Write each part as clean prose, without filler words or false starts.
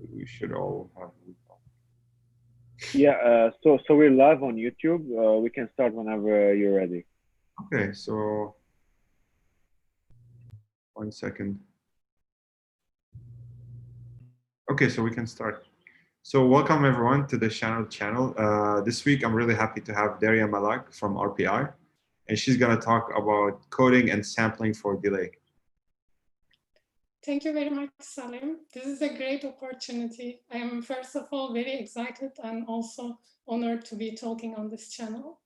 We should all have. Yeah, so we're live on YouTube. We can start whenever you're ready. Okay, so 1 second. Okay, so we can start. So welcome everyone to the channel. This week I'm really happy to have Derya Malak from RPI, and she's gonna talk about coding and sampling for delay. Thank you very much, Salim. This is a great opportunity. I am, first of all, very excited and also honored to be talking on this channel.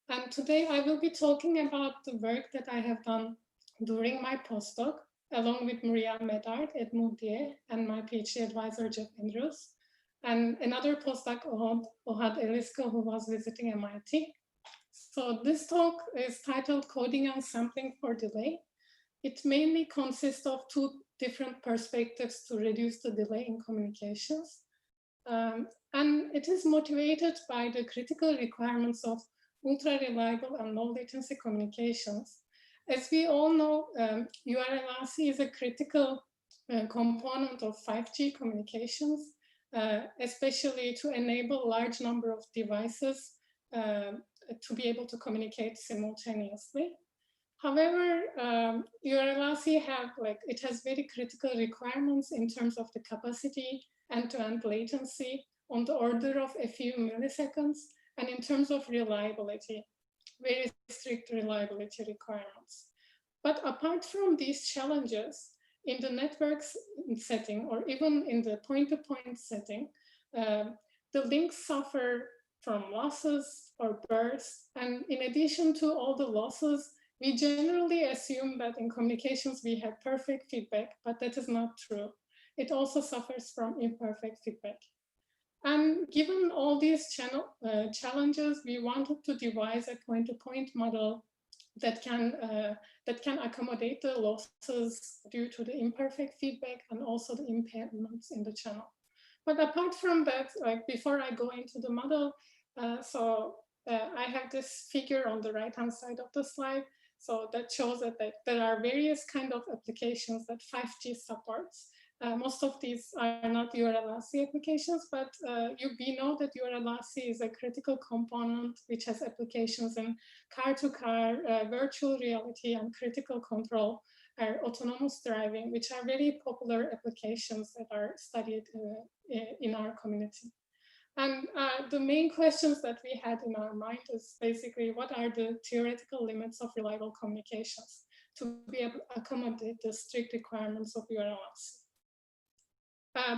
And today I will be talking about the work that I have done during my postdoc, along with Maria Medard at Moutier and my PhD advisor, Jeff Andrews, and another postdoc, Ohad Eliska, who was visiting MIT. So this talk is titled Coding and Sampling for Delay. It mainly consists of two different perspectives to reduce the delay in communications. And it is motivated by the critical requirements of ultra-reliable and low-latency communications. As we all know, URLRC is a critical component of 5G communications, especially to enable a large number of devices to be able to communicate simultaneously. However, URLRC has very critical requirements in terms of the capacity, end-to-end latency on the order of a few milliseconds, and in terms of reliability, very strict reliability requirements. But apart from these challenges, in the networks setting, or even in the point-to-point setting, the links suffer from losses or bursts. And in addition to all the losses, we generally assume that in communications we have perfect feedback, but that is not true. It also suffers from imperfect feedback. And given all these challenges, we wanted to devise a point-to-point model that can accommodate the losses due to the imperfect feedback and also the impairments in the channel. But apart from that, before I go into the model, I have this figure on the right-hand side of the slide. So that shows that there are various kind of applications that 5G supports. Most of these are not URLRC applications, but we know that URLRC is a critical component which has applications in car-to-car, virtual reality, and critical control, autonomous driving, which are very popular applications that are studied in our community. And the main questions that we had in our mind is basically, what are the theoretical limits of reliable communications to be able to accommodate the strict requirements of URLRC?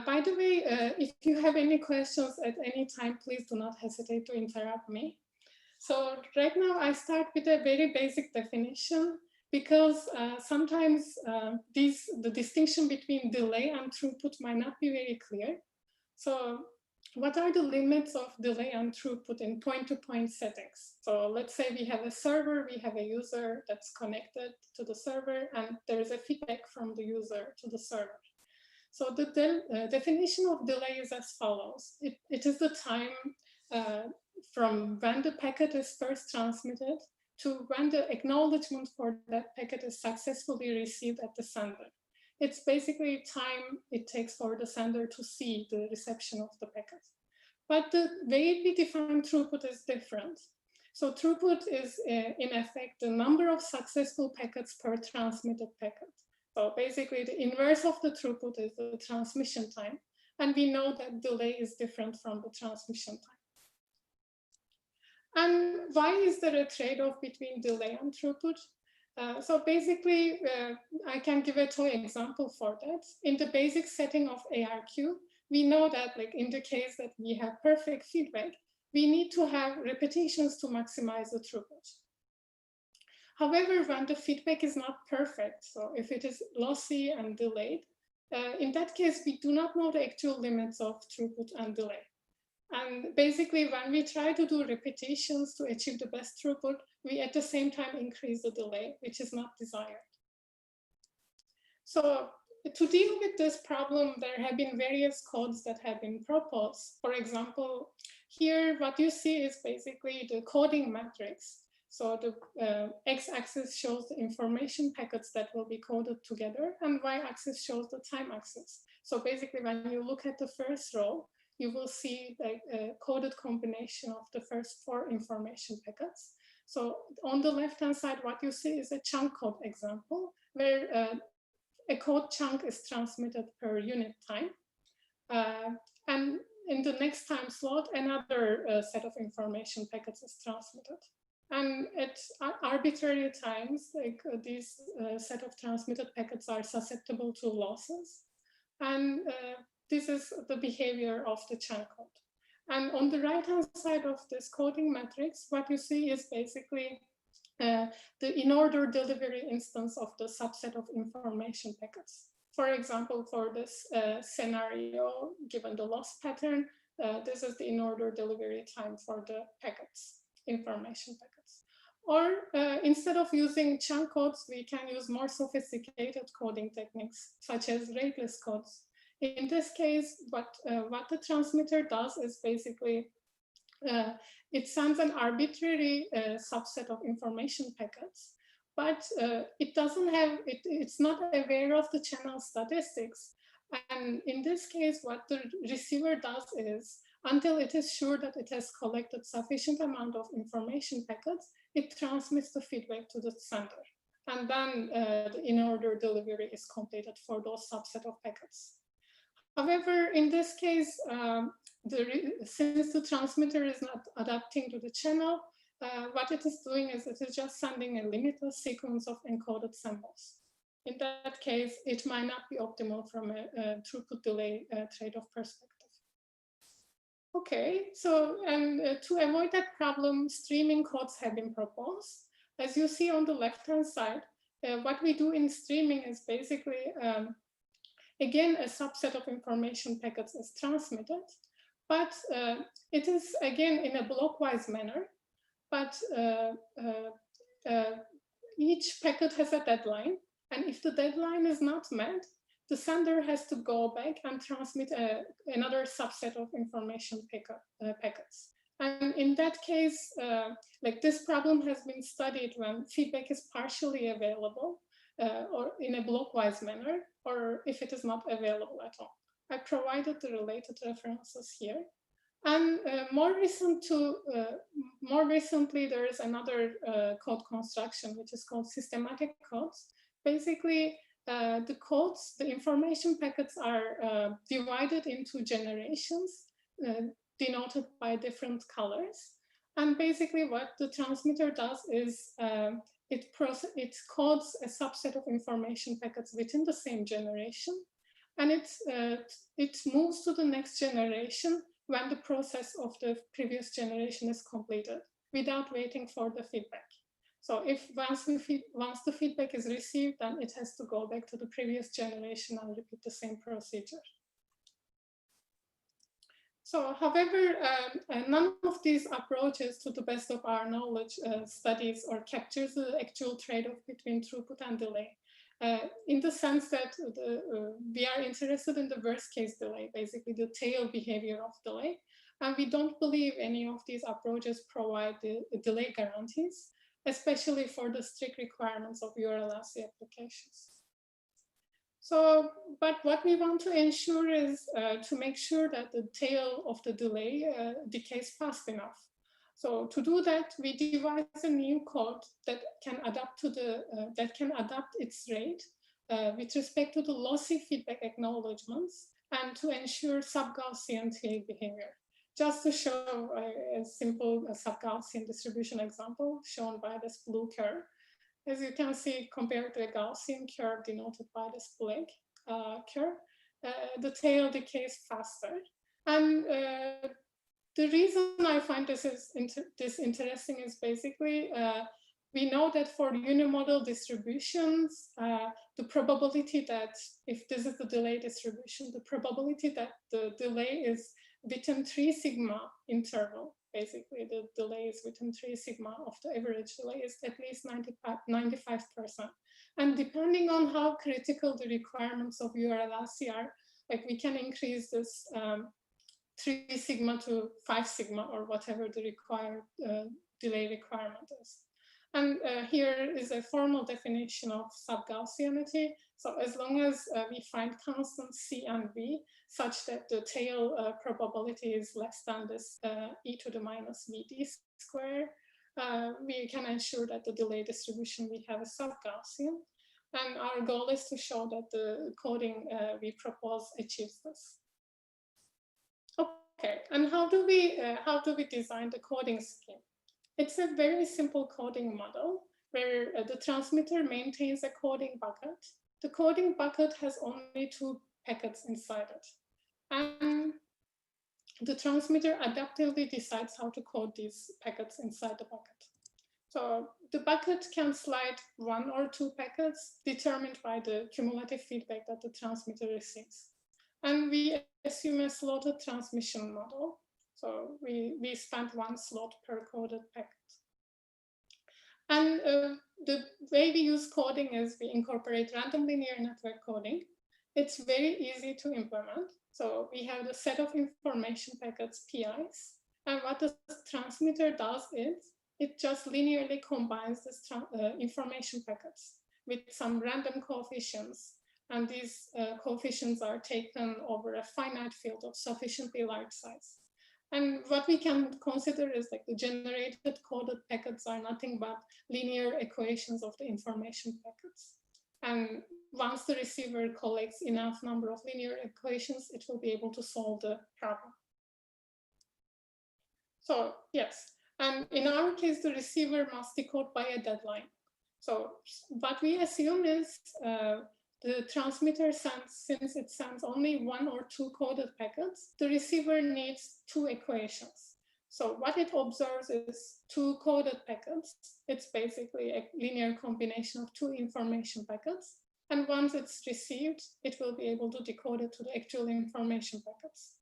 By the way, if you have any questions at any time, please do not hesitate to interrupt me. So right now I start with a very basic definition, because sometimes the distinction between delay and throughput might not be very clear. So what are the limits of delay and throughput in point-to-point settings? So let's say we have a server, we have a user that's connected to the server, and there is a feedback from the user to the server. So the definition of delay is as follows. It is the time from when the packet is first transmitted to when the acknowledgement for that packet is successfully received at the sender. It's basically time it takes for the sender to see the reception of the packet. But the way we define throughput is different. So throughput is in effect the number of successful packets per transmitted packet. So basically the inverse of the throughput is the transmission time. And we know that delay is different from the transmission time. And why is there a trade-off between delay and throughput? So basically, I can give a toy example for that. In the basic setting of ARQ, we know that in the case that we have perfect feedback, we need to have repetitions to maximize the throughput. However, when the feedback is not perfect, so if it is lossy and delayed, in that case, we do not know the actual limits of throughput and delay. And basically, when we try to do repetitions to achieve the best throughput, we at the same time increase the delay, which is not desired. So to deal with this problem, there have been various codes that have been proposed. For example, here what you see is basically the coding matrix. So the x-axis shows the information packets that will be coded together, and y-axis shows the time axis. So basically, when you look at the first row, you will see a coded combination of the first 4 information packets. So on the left-hand side, what you see is a chunk code example, where a code chunk is transmitted per unit time. And in the next time slot, another set of information packets is transmitted. And at arbitrary times, like these set of transmitted packets are susceptible to losses. And this is the behavior of the chunk code. And on the right-hand side of this coding matrix, what you see is basically the in-order delivery instance of the subset of information packets. For example, for this scenario, given the loss pattern, this is the in-order delivery time for the packets, information packets. Or instead of using chunk codes, we can use more sophisticated coding techniques, such as rateless codes. In this case, what the transmitter does is basically it sends an arbitrary subset of information packets, but it doesn't have, it's not aware of the channel statistics. And in this case, what the receiver does is, until it is sure that it has collected sufficient amount of information packets, it transmits the feedback to the sender. And then the in-order delivery is completed for those subset of packets. However, in this case, since the transmitter is not adapting to the channel, what it is doing is it is just sending a limitless sequence of encoded symbols. In that case, it might not be optimal from a throughput delay trade-off perspective. Okay, so to avoid that problem, streaming codes have been proposed. As you see on the left-hand side, what we do in streaming is basically, again, a subset of information packets is transmitted, but it is, again, in a blockwise manner, but each packet has a deadline, and if the deadline is not met, the sender has to go back and transmit another subset of information packets. And in that case, like this problem has been studied when feedback is partially available or in a blockwise manner, or if it is not available at all. I provided the related references here. And more recently, there is another code construction, which is called systematic codes. Basically, the codes, the information packets are divided into generations denoted by different colors. And basically what the transmitter does is it codes a subset of information packets within the same generation. And it moves to the next generation when the process of the previous generation is completed without waiting for the feedback. So if once the feedback is received, then it has to go back to the previous generation and repeat the same procedure. So, however, none of these approaches, to the best of our knowledge, studies or captures the actual trade-off between throughput and delay. In the sense that we are interested in the worst case delay, basically the tail behavior of delay. And we don't believe any of these approaches provide the delay guarantees, especially for the strict requirements of URLLC applications. So, but what we want to ensure is to make sure that the tail of the delay decays fast enough. So to do that, we devise a new code that can adapt to its rate with respect to the lossy feedback acknowledgements and to ensure sub-Gaussian tail behavior. Just to show a simple sub-Gaussian distribution example shown by this blue curve. As you can see, compared to a Gaussian curve denoted by this black curve, the tail decays faster. And the reason I find this interesting is basically, we know that for unimodal distributions, the probability that, if this is the delay distribution, the probability that the delay is within 3 sigma interval, basically the delay is within 3 sigma of the average delay is at least 95%. And depending on how critical the requirements of URLLC are, like we can increase this 3 sigma to 5 sigma or whatever the required delay requirement is. And here is a formal definition of sub-Gaussianity. So as long as we find constants C and V such that the tail probability is less than this e to the minus VD square, we can ensure that the delay distribution we have is sub-Gaussian. And our goal is to show that the coding we propose achieves this. Okay, and how do we design the coding scheme? It's a very simple coding model where the transmitter maintains a coding bucket. The coding bucket has only 2 packets inside it. And the transmitter adaptively decides how to code these packets inside the bucket. So the bucket can slide 1 or 2 packets determined by the cumulative feedback that the transmitter receives. And we assume a slotted transmission model. So we spend 1 slot per coded packet. And the way we use coding is we incorporate random linear network coding. It's very easy to implement. So we have the set of information packets, PIs. And what the transmitter does is it just linearly combines this information packets with some random coefficients. And these coefficients are taken over a finite field of sufficiently large size. And what we can consider is like the generated coded packets are nothing but linear equations of the information packets. And once the receiver collects enough number of linear equations, it will be able to solve the problem. So yes, and in our case, the receiver must decode by a deadline. So what we assume is the transmitter sends, since it sends only 1 or 2 coded packets, the receiver needs 2 equations. So what it observes is 2 coded packets. It's basically a linear combination of 2 information packets. And once it's received, it will be able to decode it to the actual information packets.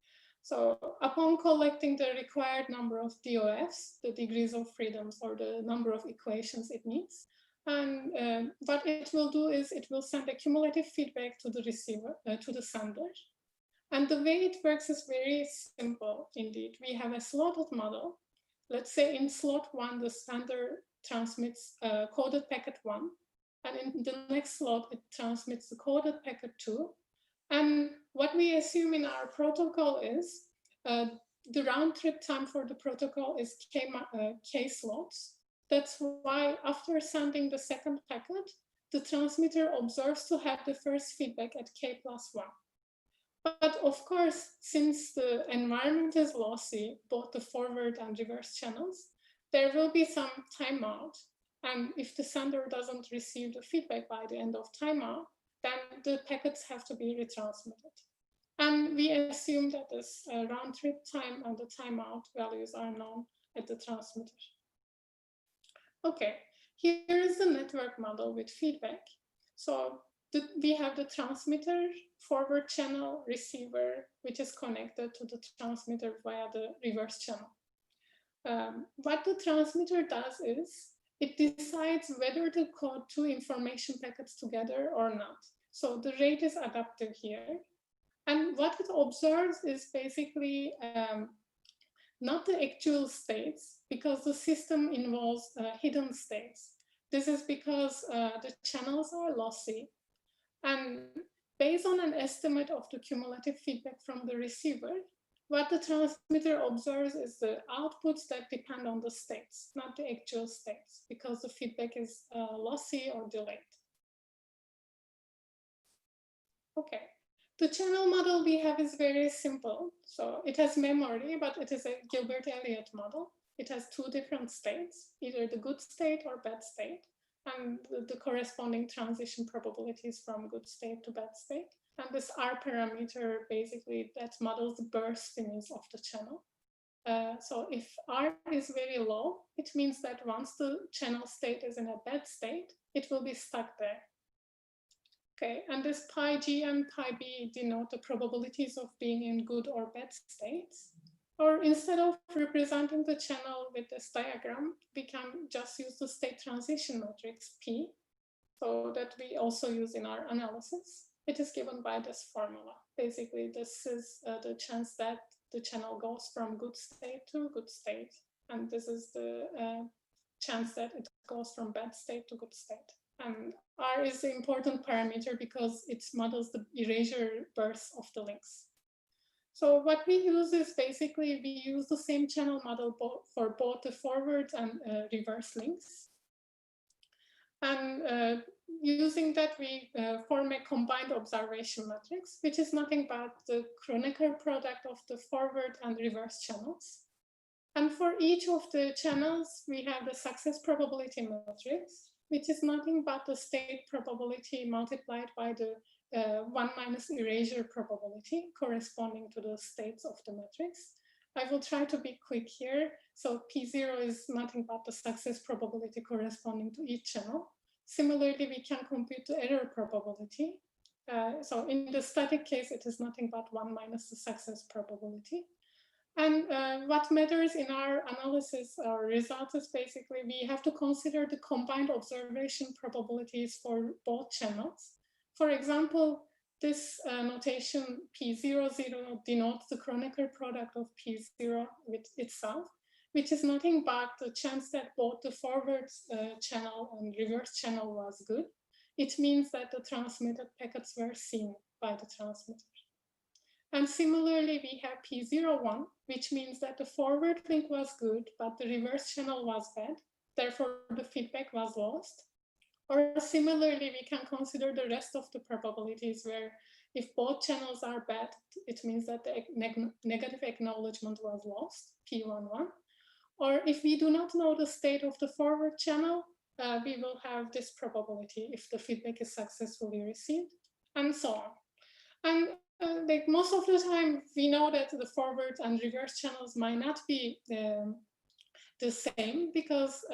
So upon collecting the required number of DOFs, the degrees of freedoms, or the number of equations it needs, and what it will do is it will send a cumulative feedback to the receiver, to the sender. And the way it works is very simple indeed. We have a slotted model. Let's say in slot 1, the sender transmits coded packet 1. And in the next slot, it transmits the coded packet 2. And what we assume in our protocol is the round trip time for the protocol is K slots. That's why after sending the second packet, the transmitter observes to have the first feedback at K+1. But of course, since the environment is lossy, both the forward and reverse channels, there will be some timeout. And if the sender doesn't receive the feedback by the end of timeout, then the packets have to be retransmitted. And we assume that this round trip time and the timeout values are known at the transmitter. Okay, here is the network model with feedback. So we have the transmitter, forward channel, receiver, which is connected to the transmitter via the reverse channel. What the transmitter does is it decides whether to code 2 information packets together or not. So the rate is adaptive here. And what it observes is basically not the actual states, because the system involves hidden states. This is because the channels are lossy. And based on an estimate of the cumulative feedback from the receiver, what the transmitter observes is the outputs that depend on the states, not the actual states, because the feedback is lossy or delayed. Okay. The channel model we have is very simple. So it has memory, but it is a Gilbert-Elliott model. It has 2 different states, either the good state or bad state, and the corresponding transition probabilities from good state to bad state. And this R parameter, basically, that models the burstiness of the channel. So if R is very low, it means that once the channel state is in a bad state, it will be stuck there. Okay, and this pi g and pi b denote the probabilities of being in good or bad states. Or instead of representing the channel with this diagram, we can just use the state transition matrix P, so that we also use in our analysis. It is given by this formula. Basically, this is the chance that the channel goes from good state to good state. And this is the chance that it goes from bad state to good state. And R is an important parameter because it models the erasure bursts of the links. So what we use is basically we use the same channel model for both the forward and reverse links. And using that, we form a combined observation matrix, which is nothing but the Kronecker product of the forward and reverse channels. And for each of the channels, we have the success probability matrix, which is nothing but the state probability multiplied by the 1 minus erasure probability corresponding to the states of the matrix. I will try to be quick here. So P0 is nothing but the success probability corresponding to each channel. Similarly, we can compute the error probability. So in the static case, it is nothing but 1 minus the success probability. And what matters in our analysis or results is basically we have to consider the combined observation probabilities for both channels. For example, this notation P00 denotes the Kronecker product of P0 with itself, which is nothing but the chance that both the forward channel and reverse channel was good. It means that the transmitted packets were seen by the transmitter. And similarly, we have P01, which means that the forward link was good, but the reverse channel was bad. Therefore, the feedback was lost. Or similarly, we can consider the rest of the probabilities where if both channels are bad, it means that the negative acknowledgement was lost, P11. Or if we do not know the state of the forward channel, we will have this probability if the feedback is successfully received, and so on. And like most of the time, we know that the forward and reverse channels might not be the same because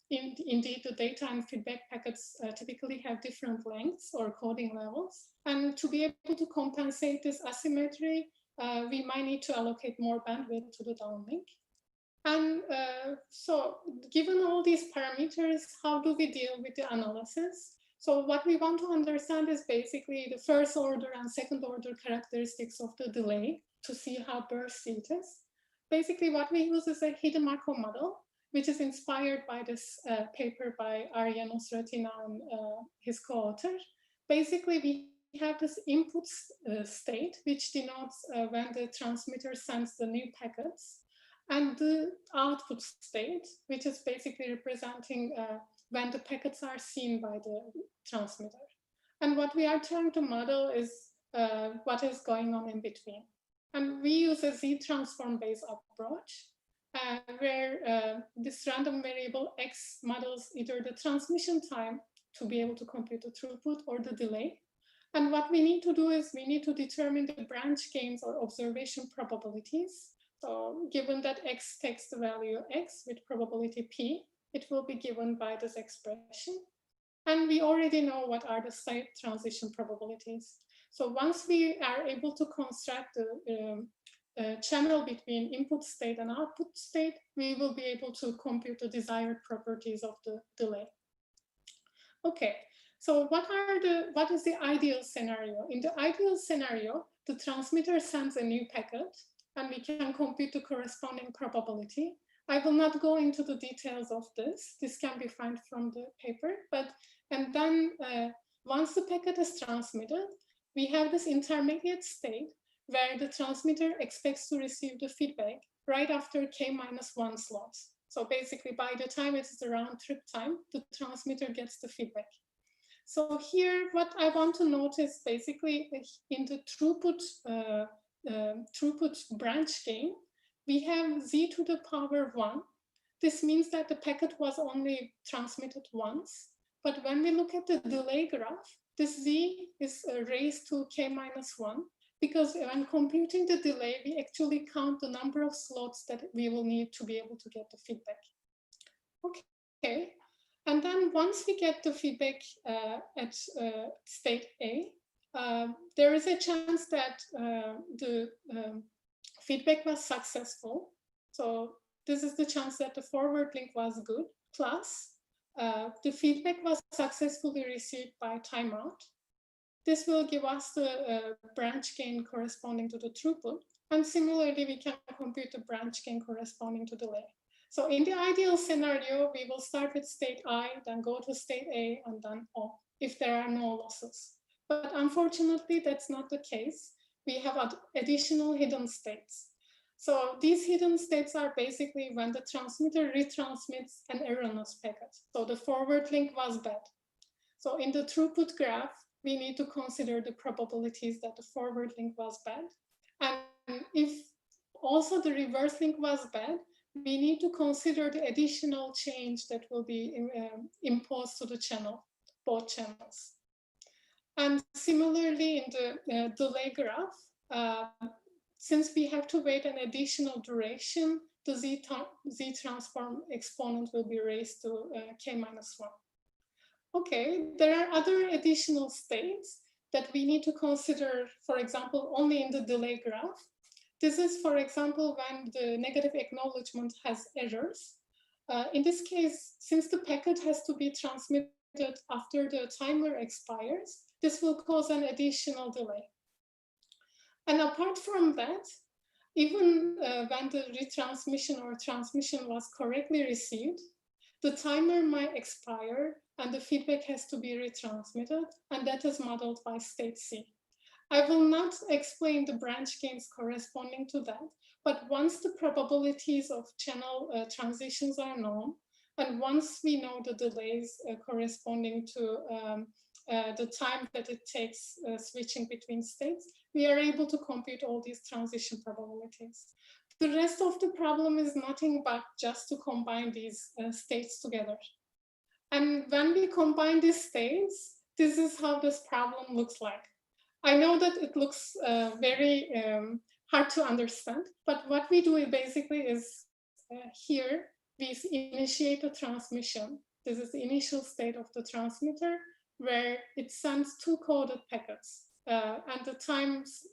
indeed the data and feedback packets typically have different lengths or coding levels. And to be able to compensate this asymmetry, we might need to allocate more bandwidth to the downlink. And so given all these parameters, how do we deal with the analysis? So what we want to understand is basically the first order and second order characteristics of the delay to see how bursty it is. Basically what we use is a hidden Markov model, which is inspired by this paper by Arya Nosratina and his co-author. Basically we have this input state, which denotes when the transmitter sends the new packets, and the output state, which is basically representing when the packets are seen by the transmitter. And what we are trying to model is what is going on in between. And we use a Z-transform-based approach where this random variable X models either the transmission time to be able to compute the throughput or the delay. And what we need to do is we need to determine the branch gains or observation probabilities. So given that X takes the value X with probability P, it will be given by this expression. And we already know what are the state transition probabilities. So once we are able to construct the channel between input state and output state, we will be able to compute the desired properties of the delay. Okay, so what is the ideal scenario? In the ideal scenario, the transmitter sends a new packet and we can compute the corresponding probability. I will not go into the details of this. This can be found from the paper, and then once the packet is transmitted, we have this intermediate state where the transmitter expects to receive the feedback right after K-1 slots. So basically by the time it is the round trip time, the transmitter gets the feedback. So here, what I want to notice basically in the throughput branch gain, we have Z to the power 1. This means that the packet was only transmitted once. But when we look at the delay graph, this Z is raised to K-1 because when computing the delay, we actually count the number of slots that we will need to be able to get the feedback. Okay, and then once we get the feedback at state A, there is a chance that the feedback was successful. So this is the chance that the forward link was good, plus the feedback was successfully received by timeout. This will give us the branch gain corresponding to the throughput. And similarly, we can compute the branch gain corresponding to delay. So in the ideal scenario, we will start with state I, then go to state A, and then O, if there are no losses. But unfortunately, that's not the case. We have additional hidden states. So these hidden states are basically when the transmitter retransmits an erroneous packet. So the forward link was bad. So in the throughput graph, we need to consider the probabilities that the forward link was bad. And if also the reverse link was bad, we need to consider the additional change that will be imposed to the channel, both channels. And similarly, in the delay graph, since we have to wait an additional duration, the Z transform exponent will be raised to k-1. Okay, there are other additional states that we need to consider, for example, only in the delay graph. This is, for example, when the negative acknowledgement has errors. In this case, since the packet has to be transmitted after the timer expires, this will cause an additional delay. And apart from that, even when the retransmission or transmission was correctly received, the timer might expire and the feedback has to be retransmitted, and that is modeled by state C. I will not explain the branch gains corresponding to that, but once the probabilities of channel transitions are known, and once we know the delays corresponding to the time that it takes switching between states, we are able to compute all these transition probabilities. The rest of the problem is nothing but just to combine these states together. And when we combine these states, this is how this problem looks like. I know that it looks very hard to understand, but what we do basically is here, we initiate a transmission. This is the initial state of the transmitter where it sends two coded packets and the times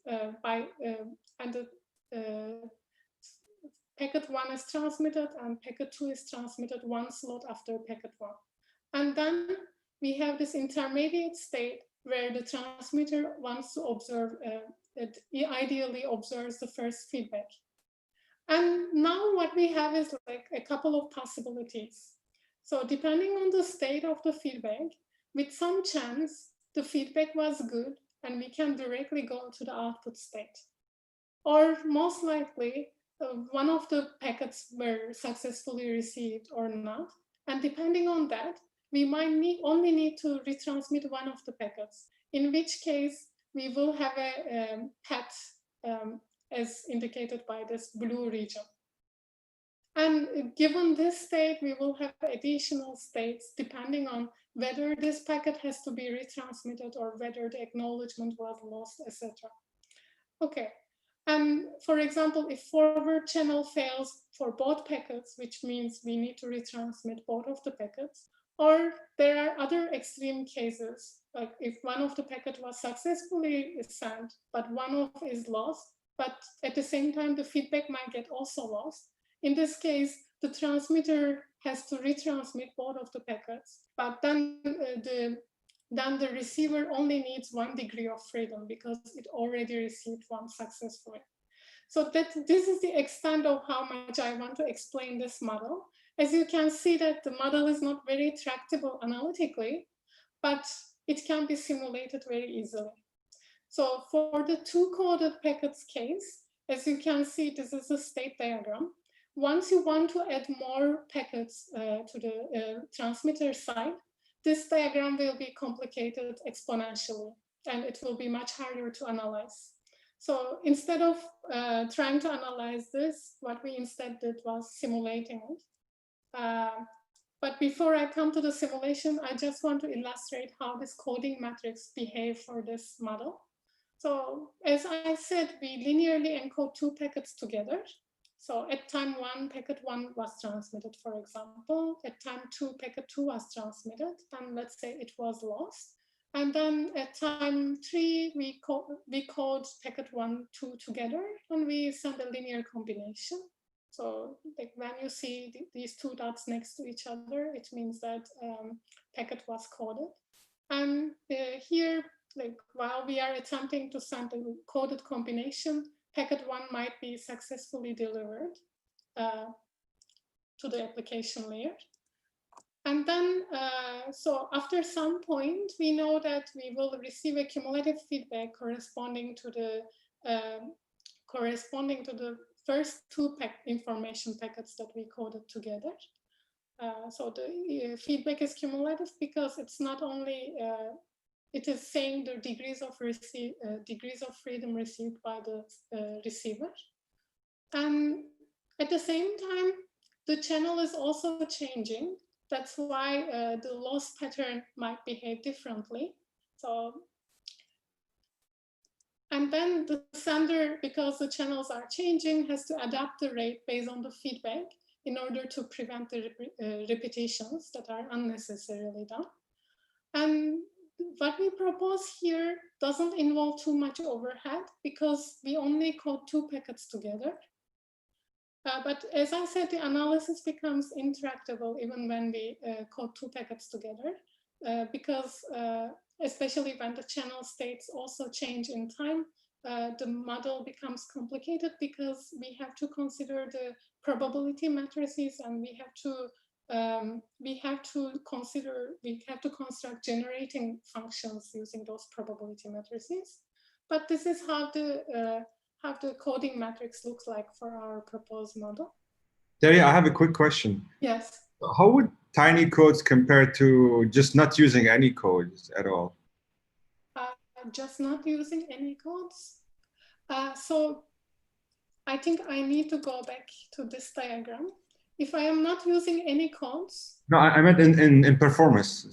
packet 1 is transmitted and packet 2 is transmitted one slot after packet 1. And then we have this intermediate state where the transmitter wants to observe, it ideally observes the first feedback. And now what we have is like a couple of possibilities. So depending on the state of the feedback, with some chance, the feedback was good and we can directly go to the output state. Or most likely, one of the packets were successfully received or not. And depending on that, we might only need to retransmit one of the packets, in which case we will have a path as indicated by this blue region. And given this state, we will have additional states depending on whether this packet has to be retransmitted or whether the acknowledgement was lost, etc. Okay, and for example, if forward channel fails for both packets, which means we need to retransmit both of the packets, or there are other extreme cases, like if one of the packet was successfully sent, but one of is lost, but at the same time, the feedback might get also lost. In this case, the transmitter has to retransmit both of the packets, but then the receiver only needs 1 degree of freedom because it already received one successfully. So this is the extent of how much I want to explain this model. As you can see that the model is not very tractable analytically, but it can be simulated very easily. So for the 2 coded packets case, as you can see, this is a state diagram. Once you want to add more packets to the transmitter side, this diagram will be complicated exponentially, and it will be much harder to analyze. So instead of trying to analyze this, what we instead did was simulating it. But before I come to the simulation, I just want to illustrate how this coding matrix behave for this model. So as I said, we linearly encode 2 packets together. So at time 1, packet 1 was transmitted, for example. At time 2, packet 2 was transmitted, and let's say it was lost. And then at time 3, we code packet 1, 2 together, and we send a linear combination. So like when you see these 2 dots next to each other, it means that packet was coded. And here, like while we are attempting to send a coded combination, packet 1 might be successfully delivered to to the application layer. And then, so after some point, we know that we will receive a cumulative feedback corresponding to the first two information packets that we coded together. So the feedback is cumulative because it's not only, it is saying the degrees of freedom received by the receiver. And at the same time, the channel is also changing. That's why the loss pattern might behave differently. So, and then the sender, because the channels are changing, has to adapt the rate based on the feedback in order to prevent the repetitions that are unnecessarily done. And what we propose here doesn't involve too much overhead because we only code two packets together. But as I said, the analysis becomes interactable even when we code two packets together, because especially when the channel states also change in time, the model becomes complicated because we have to consider the probability matrices, and we have to construct generating functions using those probability matrices. But this is how the coding matrix looks like for our proposed model. Derya, I have a quick question. Yes. How would tiny codes compare to just not using any codes at all? Just not using any codes. So I think I need to go back to this diagram. If I am not using any codes. No, I meant in performance.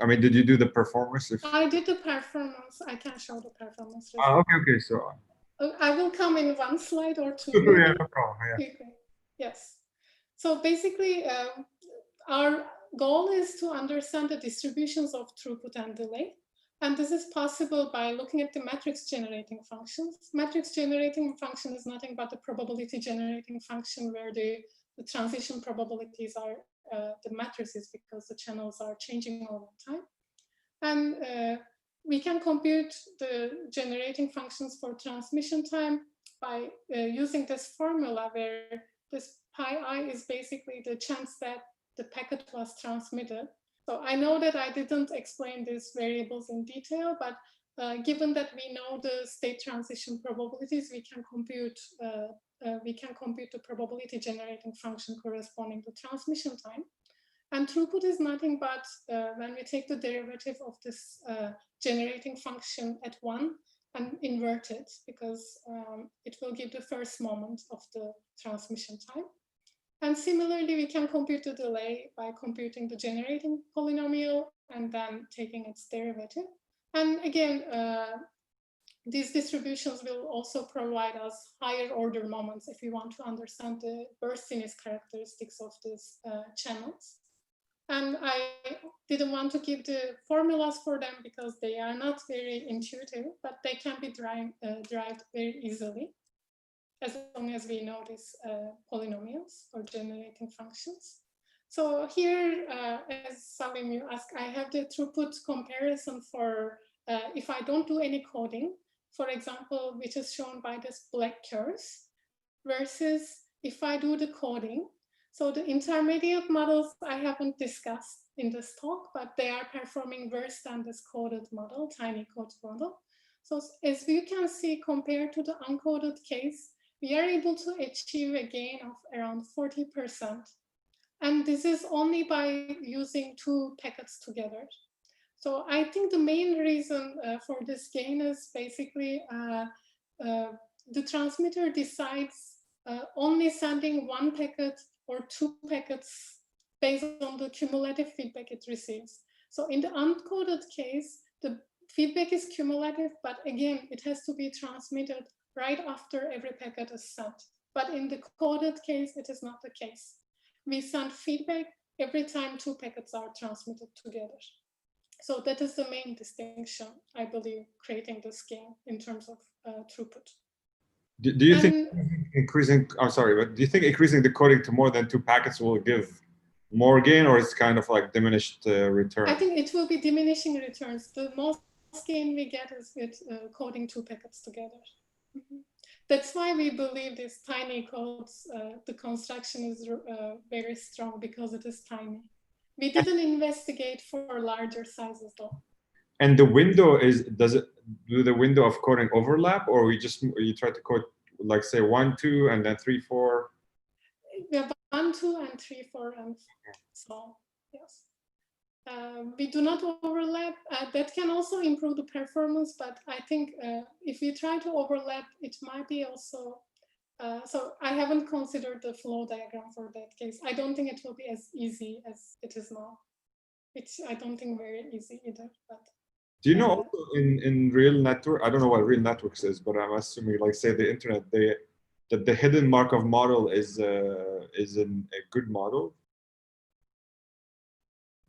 I mean, did you do the performance? I did the performance. I can show the performance result. Okay. So I will come in one slide or two. Yeah, no problem. Yeah. Yes. So basically, our goal is to understand the distributions of throughput and delay. And this is possible by looking at the matrix generating functions. Matrix generating function is nothing but the probability generating function where the transition probabilities are the matrices because the channels are changing all the time. And we can compute the generating functions for transmission time by using this formula where this pi I is basically the chance that the packet was transmitted. So I know that I didn't explain these variables in detail, but given that we know the state transition probabilities, we can compute the probability generating function corresponding to transmission time. And throughput is nothing but when we take the derivative of this generating function at 1 and invert it, because it will give the first moment of the transmission time. And similarly, we can compute the delay by computing the generating polynomial and then taking its derivative. And again, these distributions will also provide us higher order moments if we want to understand the burstiness characteristics of these channels. And I didn't want to give the formulas for them because they are not very intuitive, but they can be derived very easily, as long as we know these polynomials or generating functions. So here, as Salim, you asked, I have the throughput comparison for if I don't do any coding, for example, which is shown by this black curves, versus if I do the coding. So the intermediate models I haven't discussed in this talk, but they are performing worse than this coded model, tiny code model. So as you can see, compared to the uncoded case, we are able to achieve a gain of around 40%. And this is only by using two packets together. So I think the main reason for this gain is basically the transmitter decides only sending one packet or two packets based on the cumulative feedback it receives. So in the uncoded case, the feedback is cumulative, but again, it has to be transmitted right after every packet is sent. But in the coded case, it is not the case. We send feedback every time two packets are transmitted together. So that is the main distinction, I believe, creating this gain in terms of throughput. Do you think increasing, I'm sorry, but do you think increasing the coding to more than two packets will give more gain, or it's kind of like diminished return? I think it will be diminishing returns. The most gain we get is with coding two packets together. That's why we believe these tiny codes, the construction is very strong because it is tiny. We didn't investigate for larger sizes though. And the window do the window of coding overlap, or you try to code like say 1, 2, and then 3, 4? We have 1, 2, and 3, 4, and so yes. We do not overlap. That can also improve the performance, but I think if we try to overlap, it might be also, so I haven't considered the flow diagram for that case. I don't think it will be as easy as it is now, which I don't think very easy either. But do you know also in real network, I don't know what real networks is, but I'm assuming like say the internet, that the hidden Markov model is a good model?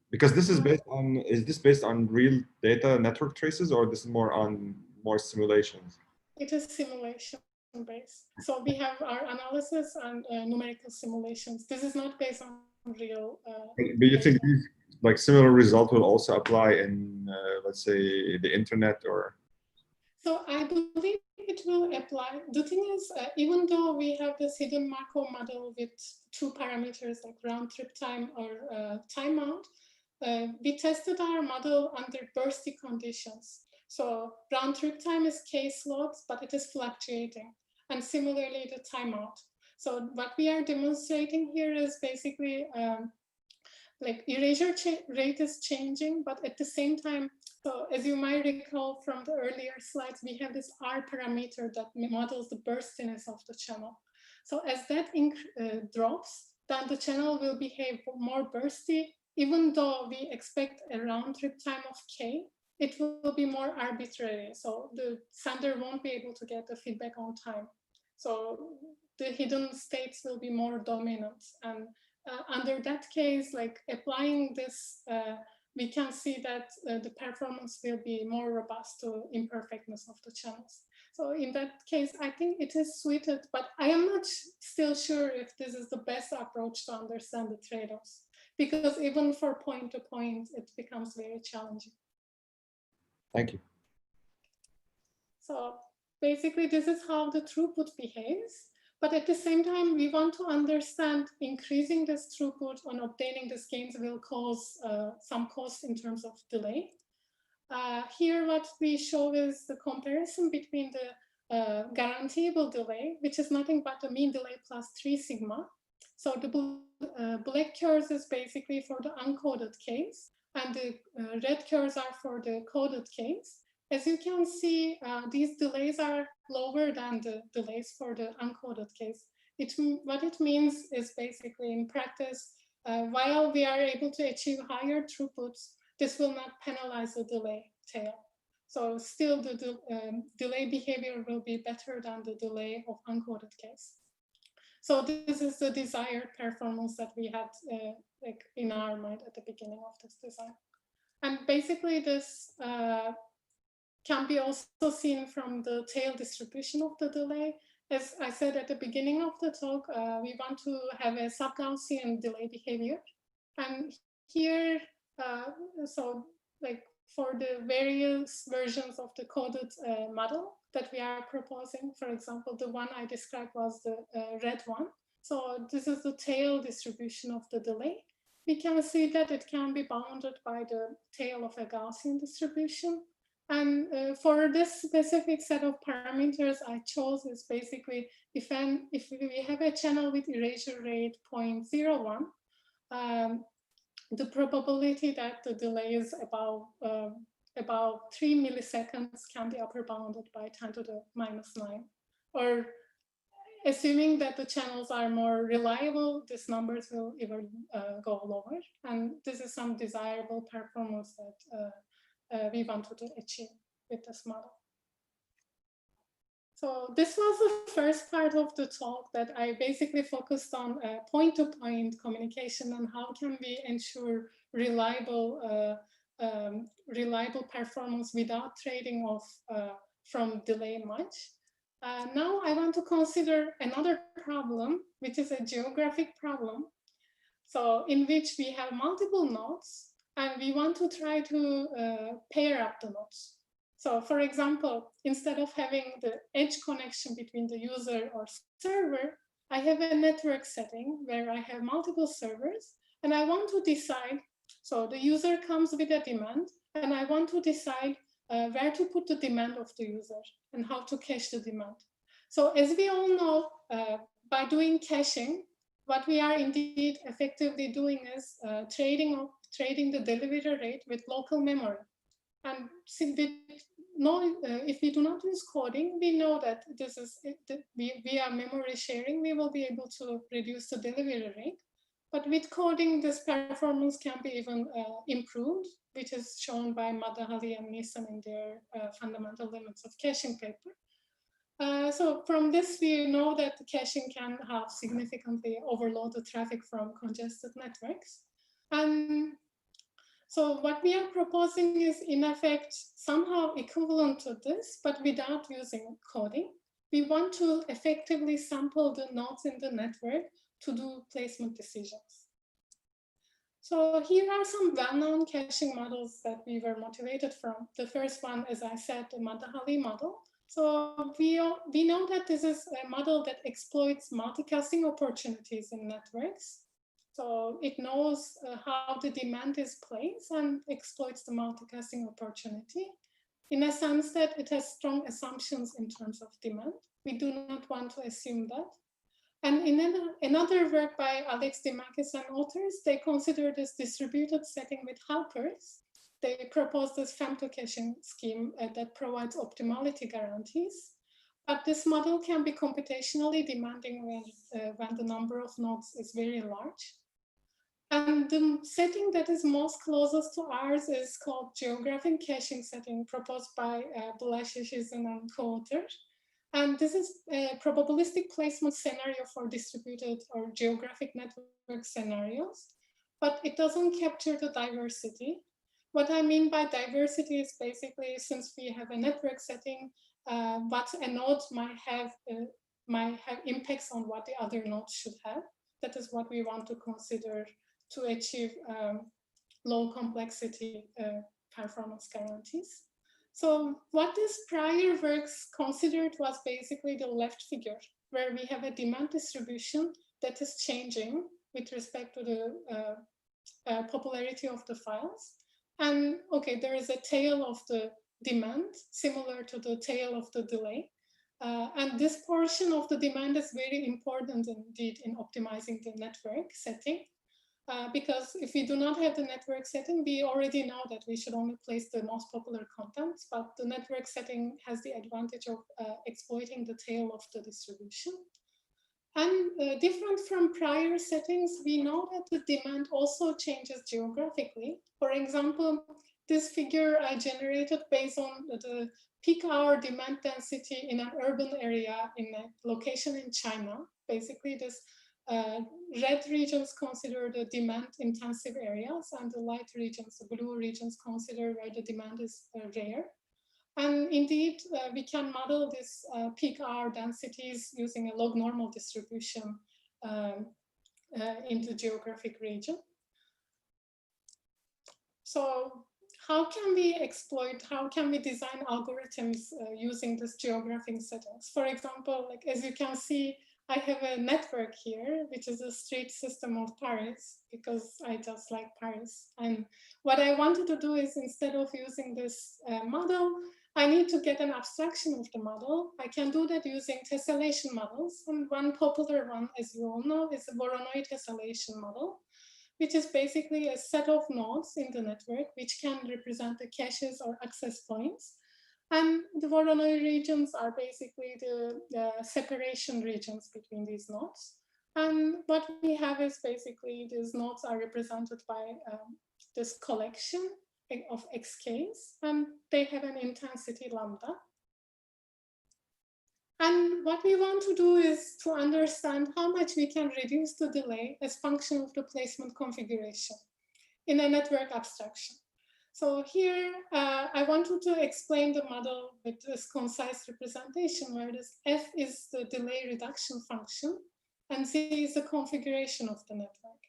Because this is based on real data network traces, or this is more simulations? It is simulation based. So we have our analysis and numerical simulations. This is not based on real. But you think these like similar result will also apply in let's say the internet or? So I believe it will apply. The thing is, even though we have this hidden Markov model with 2 parameters like round trip time or timeout, we tested our model under bursty conditions. So round trip time is k slots, but it is fluctuating. And similarly, the timeout. So what we are demonstrating here is basically like erasure rate is changing, but at the same time, so as you might recall from the earlier slides, we have this R parameter that models the burstiness of the channel. So as that drops, then the channel will behave more bursty, even though we expect a round trip time of k, it will be more arbitrary. So the sender won't be able to get the feedback on time. So the hidden states will be more dominant. And under that case, like applying this, we can see that the performance will be more robust to imperfectness of the channels. So in that case, I think it is suited, but I am not still sure if this is the best approach to understand the trade-offs, because even for point-to-point, it becomes very challenging. Thank you. So basically, this is how the throughput behaves. But at the same time, we want to understand increasing this throughput on obtaining these gains will cause some cost in terms of delay. Here, what we show is the comparison between the guaranteeable delay, which is nothing but the mean delay plus 3 sigma. So the black curves is basically for the uncoded case, and the red curves are for the coded case. As you can see, these delays are lower than the delays for the uncoded case. What it means is basically in practice, while we are able to achieve higher throughputs, this will not penalize the delay tail. So still the delay behavior will be better than the delay of uncoded case. So this is the desired performance that we had like in our mind at the beginning of this design. And basically this can be also seen from the tail distribution of the delay. As I said at the beginning of the talk, we want to have a sub-Gaussian delay behavior. And here, so like for the various versions of the coded model that we are proposing, for example, the one I described was the red one. So this is the tail distribution of the delay. We can see that it can be bounded by the tail of a Gaussian distribution. And for this specific set of parameters I chose is basically if we have a channel with erasure rate 0.01, the probability that the delay is about 3 milliseconds can be upper bounded by 10 to the minus 9. Or assuming that the channels are more reliable, these numbers will even go lower. And this is some desirable performance that we wanted to achieve with this model. So this was the first part of the talk that I basically focused on point-to-point communication and how can we ensure reliable performance without trading off from delay much. Now I want to consider another problem, which is a geographic problem. So in which we have multiple nodes and we want to try to pair up the nodes. So for example, instead of having the edge connection between the user or server, I have a network setting where I have multiple servers, and I want to decide, so the user comes with a demand, and I want to decide where to put the demand of the user and how to cache the demand. So as we all know, by doing caching, what we are indeed effectively doing is trading the delivery rate with local memory. And if we do not use coding, we know that this is via memory sharing, we will be able to reduce the delivery rate. But with coding, this performance can be even improved, which is shown by Madahali and Nisan in their fundamental limits of caching paper. So from this, we know that caching can have significantly overloaded traffic from congested networks. And so what we are proposing is, in effect, somehow equivalent to this, but without using coding. We want to effectively sample the nodes in the network to do placement decisions. So here are some well-known caching models that we were motivated from. The first one, as I said, the Madahali model. So we know that this is a model that exploits multicasting opportunities in networks. So it knows how the demand is placed and exploits the multicasting opportunity in a sense that it has strong assumptions in terms of demand. We do not want to assume that. And in another work by Alex Dimakis and authors, they consider this distributed setting with helpers. They propose this femtocaching scheme that provides optimality guarantees. But this model can be computationally demanding when the number of nodes is very large. And the setting that is most closest to ours is called geographic caching setting, proposed by Bulaşıcı and co-authors. And this is a probabilistic placement scenario for distributed or geographic network scenarios, but it doesn't capture the diversity. What I mean by diversity is basically, since we have a network setting, what a node might have impacts on what the other nodes should have. That is what we want to consider to achieve low complexity performance guarantees. So what this prior works considered was basically the left figure, where we have a demand distribution that is changing with respect to the popularity of the files. And okay, there is a tail of the demand, similar to the tail of the delay. And this portion of the demand is very important indeed in optimizing the network setting. Because if we do not have the network setting, we already know that we should only place the most popular contents, but the network setting has the advantage of exploiting the tail of the distribution. And different from prior settings, we know that the demand also changes geographically. For example, this figure I generated based on the peak hour demand density in an urban area in a location in China. Basically, this red regions consider the demand intensive areas, and the light regions, the blue regions, consider where the demand is rare. And indeed, we can model this peak hour densities using a log normal distribution in the geographic region. So how can we design algorithms using this geographic settings? For example, like as you can see, I have a network here, which is a street system of Paris, because I just like Paris. And what I wanted to do is, instead of using this model, I need to get an abstraction of the model. I can do that using tessellation models. And one popular one, as you all know, is the Voronoi tessellation model, which is basically a set of nodes in the network, which can represent the caches or access points. And the Voronoi regions are basically the separation regions between these nodes. And what we have is basically these nodes are represented by this collection of xk's, and they have an intensity lambda. And what we want to do is to understand how much we can reduce the delay as function of the placement configuration in a network abstraction. So here, I wanted to explain the model with this concise representation, where this f is the delay reduction function, and z is the configuration of the network.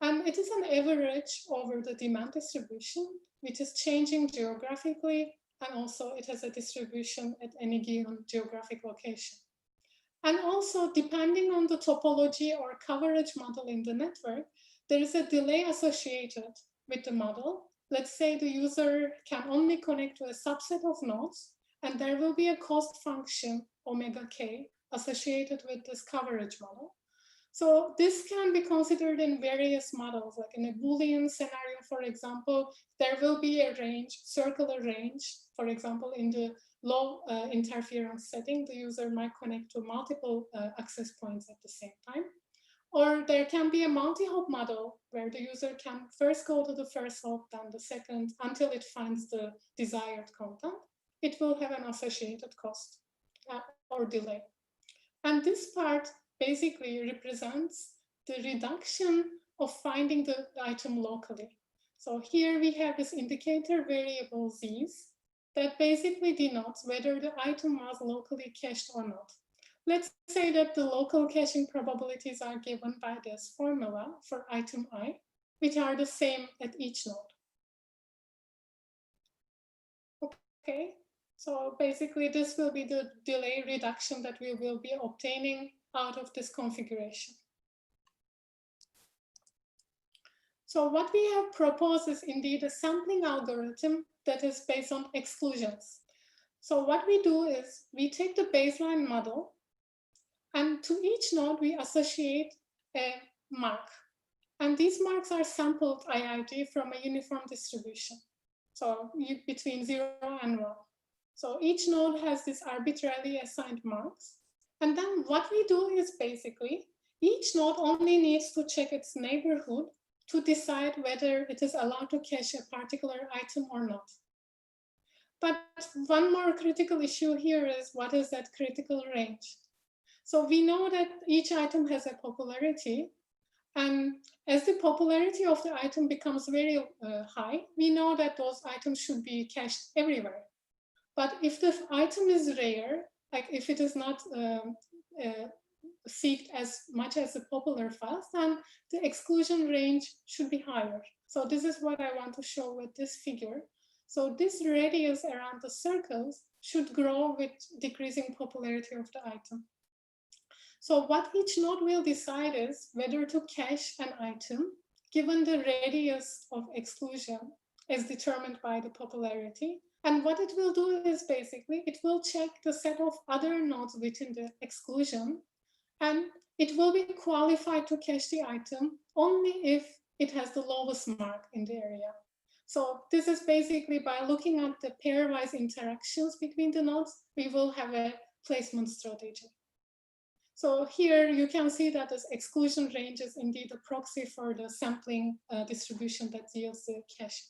And it is an average over the demand distribution, which is changing geographically and also it has a distribution at any given geographic location. And also, depending on the topology or coverage model in the network, there is a delay associated with the model. Let's say the user can only connect to a subset of nodes, and there will be a cost function, omega k, associated with this coverage model. So this can be considered in various models, like in a Boolean scenario, for example, there will be a range, circular range. For example, in the low interference setting, the user might connect to multiple access points at the same time. Or there can be a multi-hop model where the user can first go to the first hop, then the second, until it finds the desired content. It will have an associated cost or delay. And this part basically represents the reduction of finding the item locally. So here we have this indicator variable z's that basically denotes whether the item was locally cached or not. Let's say that the local caching probabilities are given by this formula for item I, which are the same at each node. Okay, so basically this will be the delay reduction that we will be obtaining out of this configuration. So what we have proposed is indeed a sampling algorithm that is based on exclusions. So what we do is we take the baseline model, and to each node we associate a mark. And these marks are sampled IID from a uniform distribution. So between 0 and 1. So each node has this arbitrarily assigned marks. And then what we do is basically, each node only needs to check its neighborhood to decide whether it is allowed to cache a particular item or not. But one more critical issue here is, what is that critical range? So we know that each item has a popularity, and as the popularity of the item becomes very high, we know that those items should be cached everywhere. But if the item is rare, like if it is not seeked as much as the popular files, then the exclusion range should be higher. So this is what I want to show with this figure. So this radius around the circles should grow with decreasing popularity of the item. So what each node will decide is whether to cache an item given the radius of exclusion as determined by the popularity. And what it will do is basically, it will check the set of other nodes within the exclusion, and it will be qualified to cache the item only if it has the lowest mark in the area. So this is basically by looking at the pairwise interactions between the nodes, we will have a placement strategy. So here you can see that this exclusion range is indeed a proxy for the sampling distribution that yields the caching.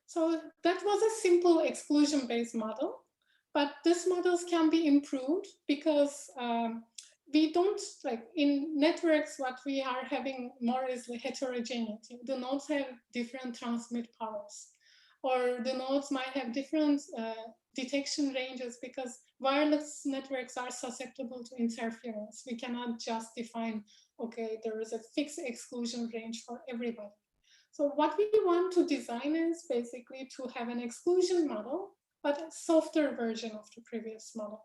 So that was a simple exclusion-based model, but these models can be improved because we don't, like in networks, what we are having more is the heterogeneity. The nodes have different transmit powers, or the nodes might have different detection ranges because wireless networks are susceptible to interference. We cannot just define, okay, there is a fixed exclusion range for everybody. So what we want to design is basically to have an exclusion model, but a softer version of the previous model.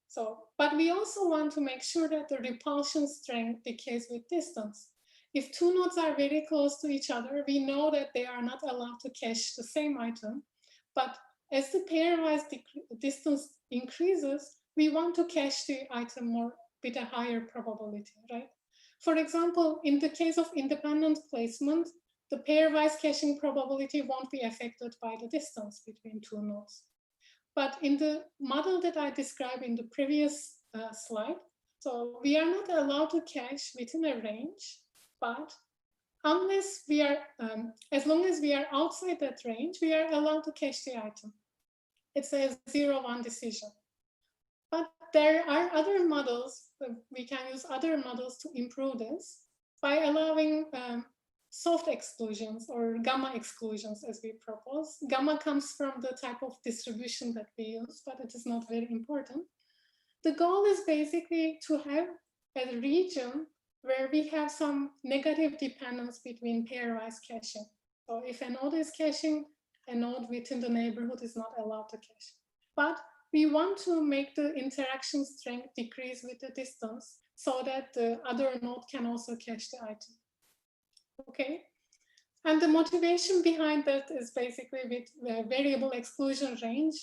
So, but we also want to make sure that the repulsion strength decays with distance. If two nodes are very close to each other, we know that they are not allowed to cache the same item. But as the pairwise distance increases, we want to cache the item more with a higher probability, right? For example, in the case of independent placement, the pairwise caching probability won't be affected by the distance between two nodes. But in the model that I described in the previous slide, so we are not allowed to cache within a range, but unless we are, as long as we are outside that range, we are allowed to cache the item. It's a 0-1 decision. But there are other models, we can use other models to improve this by allowing soft exclusions or gamma exclusions as we propose. Gamma comes from the type of distribution that we use, but it is not very important. The goal is basically to have a region where we have some negative dependence between pairwise caching. So if a node is caching a node within the neighborhood is not allowed to cache. But we want to make the interaction strength decrease with the distance so that the other node can also cache the item. Okay. And the motivation behind that is basically with the variable exclusion range,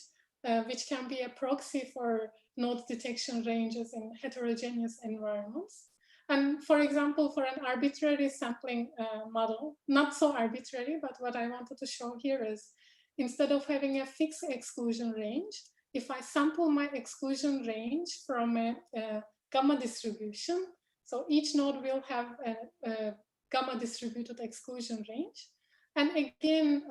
which can be a proxy for node detection ranges in heterogeneous environments. And for example, for an arbitrary sampling model, not so arbitrary, but what I wanted to show here is instead of having a fixed exclusion range, if I sample my exclusion range from a gamma distribution, so each node will have a gamma distributed exclusion range. And again,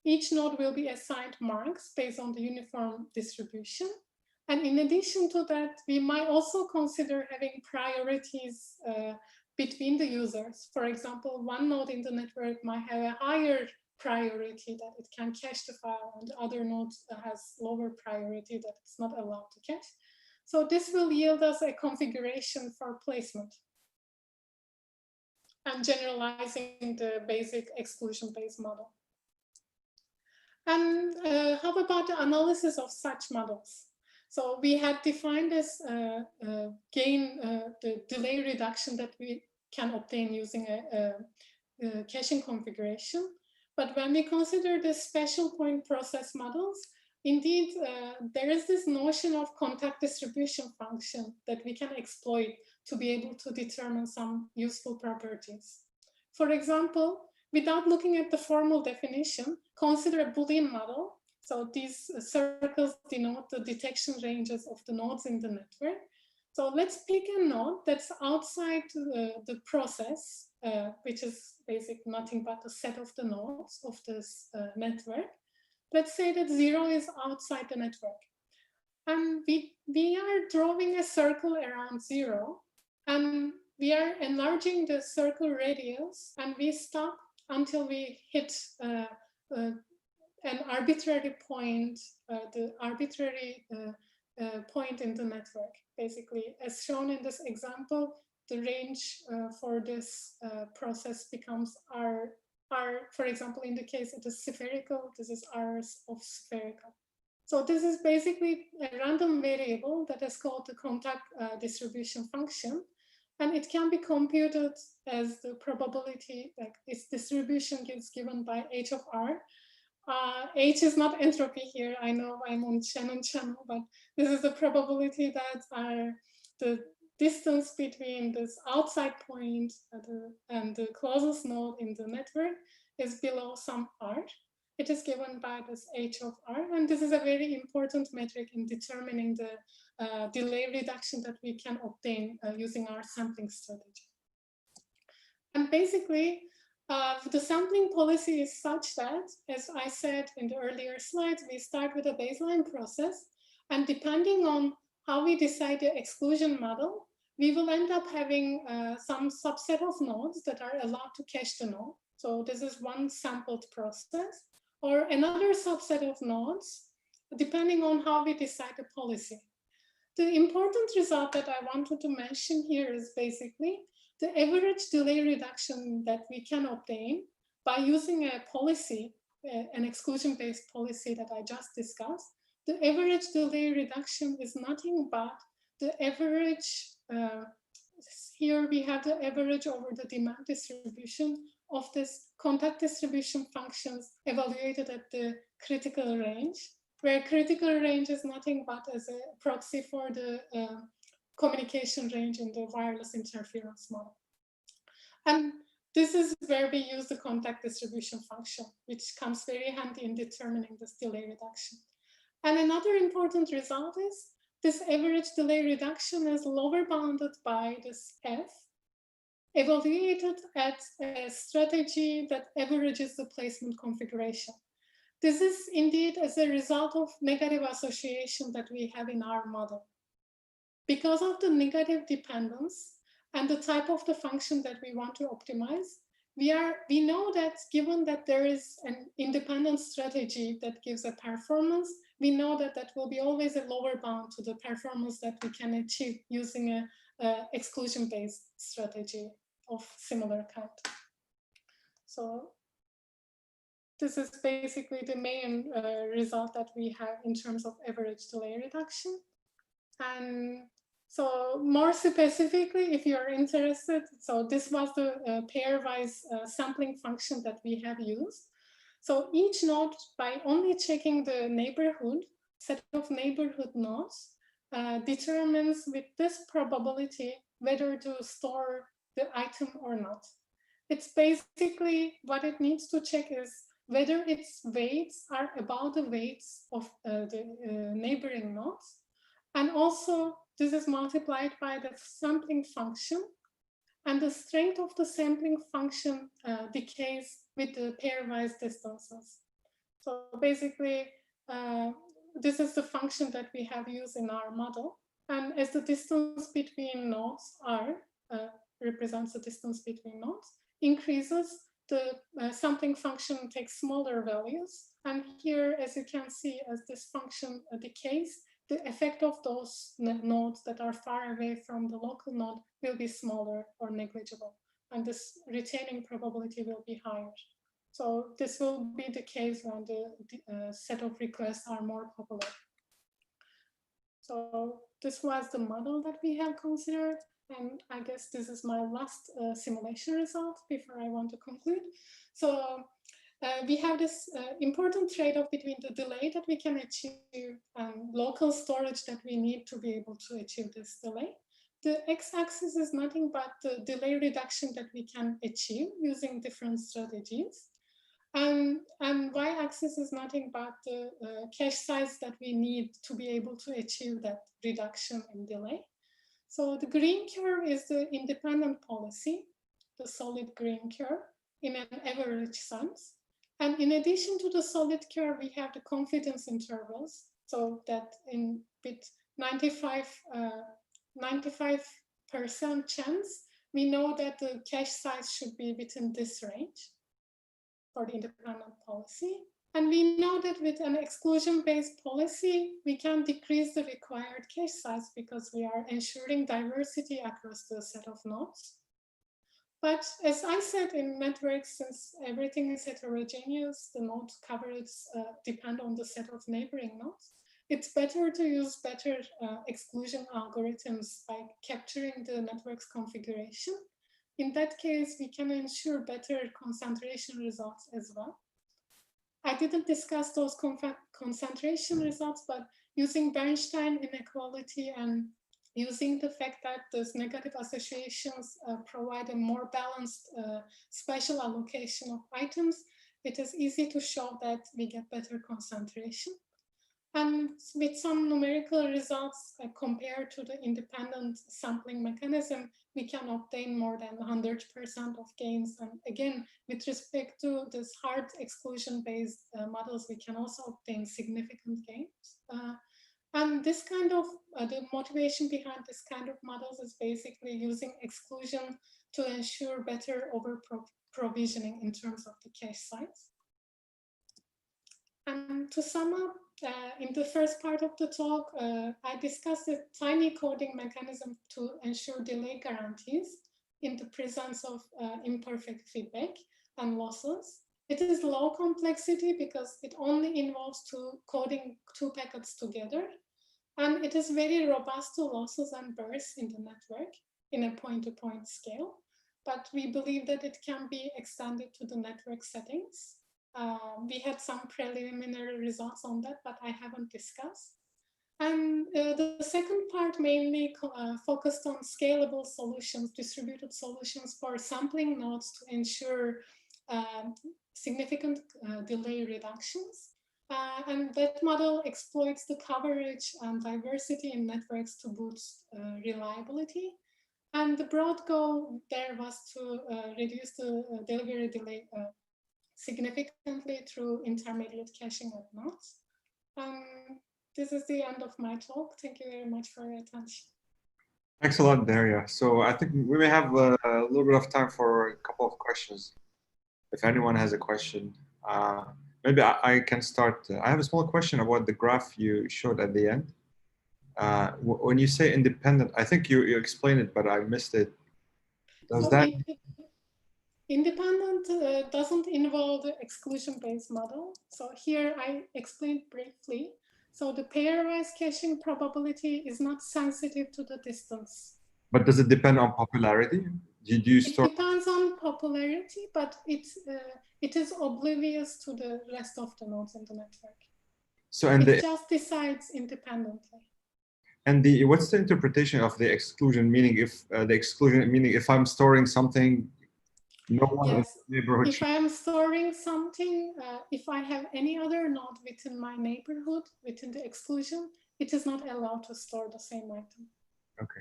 each node will be assigned marks based on the uniform distribution. And in addition to that, we might also consider having priorities between the users. For example, one node in the network might have a higher priority that it can cache the file, and the other node has lower priority that it's not allowed to cache. So this will yield us a configuration for placement and generalizing the basic exclusion-based model. And how about the analysis of such models? So we had defined this gain, the delay reduction that we can obtain using a caching configuration. But when we consider the special point process models, indeed, there is this notion of contact distribution function that we can exploit to be able to determine some useful properties. For example, without looking at the formal definition, consider a Boolean model. So these circles denote the detection ranges of the nodes in the network. So let's pick a node that's outside the process, which is basically nothing but a set of the nodes of this network. Let's say that 0 is outside the network. And we are drawing a circle around 0, and we are enlarging the circle radius, and we stop until we hit an arbitrary point, the arbitrary point in the network. Basically, as shown in this example, the range for this process becomes R, for example, in the case it is spherical, this is R of spherical. So this is basically a random variable that is called the contact distribution function. And it can be computed as the probability, like its distribution is given by H of R. H is not entropy here. I know I'm on Shannon channel, but this is the probability that the distance between this outside point and the closest node in the network is below some R. It is given by this H of R, and this is a very important metric in determining the delay reduction that we can obtain using our sampling strategy. And basically, the sampling policy is such that, as I said in the earlier slides, we start with a baseline process, and depending on how we decide the exclusion model, we will end up having some subset of nodes that are allowed to cache the node. So this is one sampled process, or another subset of nodes, depending on how we decide the policy. The important result that I wanted to mention here is basically the average delay reduction that we can obtain by using a policy, an exclusion-based policy that I just discussed. The average delay reduction is nothing but the average, here we have the average over the demand distribution of this contact distribution functions evaluated at the critical range, where critical range is nothing but as a proxy for the communication range in the wireless interference model. And this is where we use the contact distribution function, which comes very handy in determining this delay reduction. And another important result is this average delay reduction is lower bounded by this F, evaluated at a strategy that averages the placement configuration. This is indeed as a result of negative association that we have in our model. Because of the negative dependence and the type of the function that we want to optimize, we know that given that there is an independent strategy that gives a performance, we know that that will be always a lower bound to the performance that we can achieve using a exclusion-based strategy of similar kind. So This is basically the main result that we have in terms of average delay reduction. And so more specifically, if you're interested, so this was the pairwise sampling function that we have used. So each node, by only checking the neighborhood, set of neighborhood nodes, determines with this probability whether to store the item or not. It's basically what it needs to check is whether its weights are about the weights of the neighboring nodes. And also, this is multiplied by the sampling function. And the strength of the sampling function decays with the pairwise distances. So basically, this is the function that we have used in our model. And as the distance between nodes R represents the distance between nodes, increases, the sampling function takes smaller values. And here, as you can see, as this function decays, the effect of those nodes that are far away from the local node will be smaller or negligible. And this retaining probability will be higher. So this will be the case when the set of requests are more popular. So this was the model that we have considered. And I guess this is my last simulation result before I want to conclude. So we have this important trade-off between the delay that we can achieve and local storage that we need to be able to achieve this delay. The x-axis is nothing but the delay reduction that we can achieve using different strategies. And y-axis is nothing but the cache size that we need to be able to achieve that reduction in delay. So the green curve is the independent policy, the solid green curve in an average sense. And in addition to the solid curve, we have the confidence intervals. So that in with 95% chance, we know that the cache size should be within this range for the independent policy. And we know that with an exclusion-based policy, we can decrease the required cache size because we are ensuring diversity across the set of nodes. But as I said, in networks, since everything is heterogeneous, the node coverage depend on the set of neighboring nodes. It's better to use better exclusion algorithms by capturing the network's configuration. In that case, we can ensure better concentration results as well. I didn't discuss those concentration results, but using Bernstein inequality and using the fact that those negative associations provide a more balanced spatial allocation of items, it is easy to show that we get better concentration. And with some numerical results compared to the independent sampling mechanism, we can obtain more than 100% of gains. And again, with respect to this hard exclusion-based models, we can also obtain significant gains. And this kind of, the motivation behind this kind of models is basically using exclusion to ensure better over-provisioning in terms of the cache size. And to sum up, in the first part of the talk, I discussed a tiny coding mechanism to ensure delay guarantees in the presence of imperfect feedback and losses. It is low complexity because it only involves coding two packets together. And it is very robust to losses and bursts in the network in a point-to-point scale. But we believe that it can be extended to the network settings. We had some preliminary results on that, but I haven't discussed. And the second part mainly focused on scalable solutions, distributed solutions for sampling nodes to ensure significant delay reductions. And that model exploits the coverage and diversity in networks to boost reliability. And the broad goal there was to reduce the delivery delay significantly through intermediate caching of nodes. This is the end of my talk. Thank you very much for your attention. Thanks a lot, Derya. So I think we may have a little bit of time for a couple of questions. If anyone has a question, maybe I can start. I have a small question about the graph you showed at the end. When you say independent, I think you explained it, but I missed it. Does that? Independent doesn't involve the exclusion-based model. So here I explained briefly. So the pairwise caching probability is not sensitive to the distance. But does it depend on popularity? Did you store? It depends on popularity, but it is oblivious to the rest of the nodes in the network. So and it just decides independently. And what's the interpretation of the exclusion? Meaning, if I'm storing something, no one in the neighborhood. If I'm storing something, if I have any other node within my neighborhood, within the exclusion, it is not allowed to store the same item. Okay.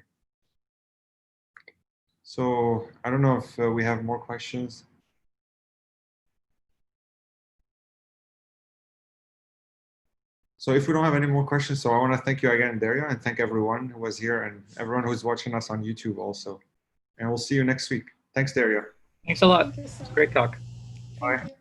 So I don't know if we have more questions. So if we don't have any more questions, so I want to thank you again, Derya, and thank everyone who was here and everyone who's watching us on YouTube also. And we'll see you next week. Thanks, Derya. Thanks a lot. It's a great talk. Bye.